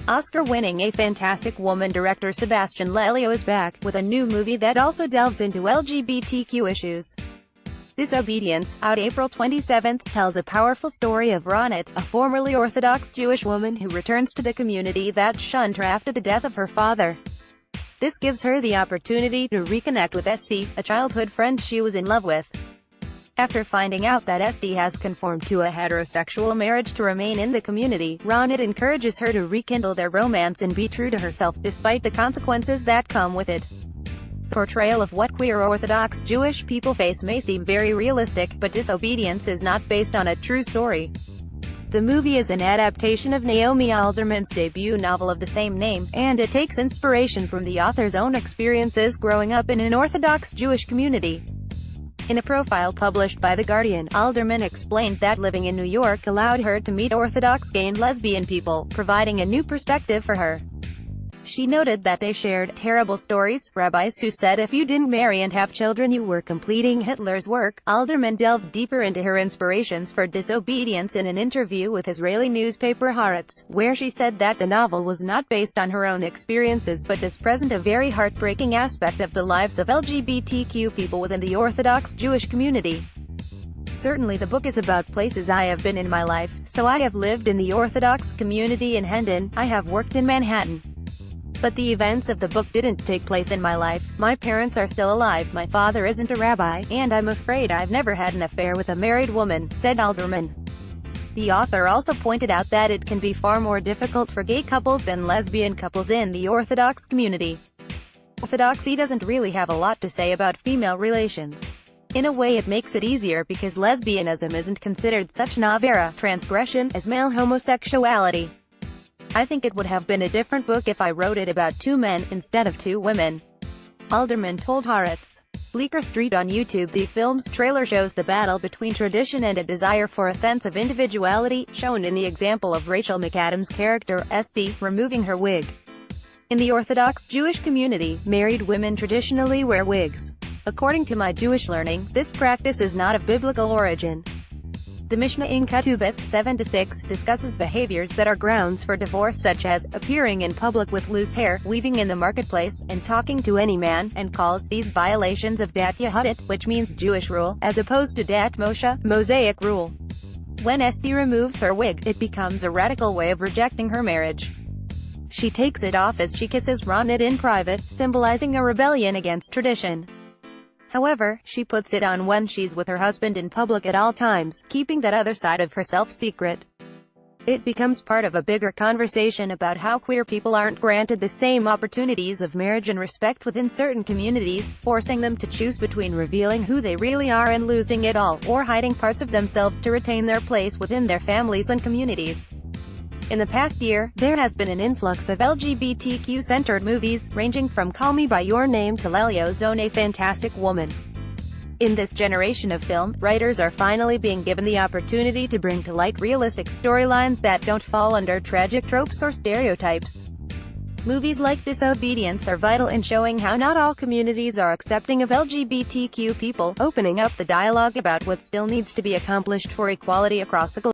Oscar-winning A Fantastic Woman director Sebastián Lelio is back, with a new movie that also delves into LGBTQ issues. Disobedience, out April 27, tells a powerful story of Ronit, a formerly Orthodox Jewish woman who returns to the community that shunned her after the death of her father. This gives her the opportunity to reconnect with Esti, a childhood friend she was in love with. After finding out that Esti has conformed to a heterosexual marriage to remain in the community, Ronit encourages her to rekindle their romance and be true to herself, despite the consequences that come with it. The portrayal of what queer Orthodox Jewish people face may seem very realistic, but Disobedience is not based on a true story. The movie is an adaptation of Naomi Alderman's debut novel of the same name, and it takes inspiration from the author's own experiences growing up in an Orthodox Jewish community. In a profile published by The Guardian, Alderman explained that living in New York allowed her to meet Orthodox gay and lesbian people, providing a new perspective for her. She noted that they shared terrible stories, rabbis who said if you didn't marry and have children you were completing Hitler's work. Alderman delved deeper into her inspirations for Disobedience in an interview with Israeli newspaper Haaretz, where she said that the novel was not based on her own experiences but does present a very heartbreaking aspect of the lives of LGBTQ people within the Orthodox Jewish community. Certainly the book is about places I have been in my life, so I have lived in the Orthodox community in Hendon, I have worked in Manhattan. But the events of the book didn't take place in my life. My parents are still alive, my father isn't a rabbi, and I'm afraid I've never had an affair with a married woman, said Alderman. The author also pointed out that it can be far more difficult for gay couples than lesbian couples in the Orthodox community. Orthodoxy doesn't really have a lot to say about female relations. In a way it makes it easier because lesbianism isn't considered such an avera, transgression, as male homosexuality. I think it would have been a different book if I wrote it about two men, instead of two women, Alderman told Haaretz. Bleecker Street on YouTube. The film's trailer shows the battle between tradition and a desire for a sense of individuality, shown in the example of Rachel McAdams' character, Esti, removing her wig. In the Orthodox Jewish community, married women traditionally wear wigs. According to my Jewish learning, this practice is not of biblical origin. The Mishnah in Ketubot 7-6 discusses behaviors that are grounds for divorce, such as appearing in public with loose hair, weaving in the marketplace, and talking to any man, and calls these violations of Dat Yehudit, which means Jewish rule, as opposed to Dat Moshe, Mosaic rule. When Esti removes her wig, it becomes a radical way of rejecting her marriage. She takes it off as she kisses Ronit in private, symbolizing a rebellion against tradition. However, she puts it on when she's with her husband in public at all times, keeping that other side of herself secret. It becomes part of a bigger conversation about how queer people aren't granted the same opportunities of marriage and respect within certain communities, forcing them to choose between revealing who they really are and losing it all, or hiding parts of themselves to retain their place within their families and communities. In the past year, there has been an influx of LGBTQ-centered movies, ranging from Call Me By Your Name to Lelio's own A Fantastic Woman. In this generation of film, writers are finally being given the opportunity to bring to light realistic storylines that don't fall under tragic tropes or stereotypes. Movies like Disobedience are vital in showing how not all communities are accepting of LGBTQ people, opening up the dialogue about what still needs to be accomplished for equality across the globe.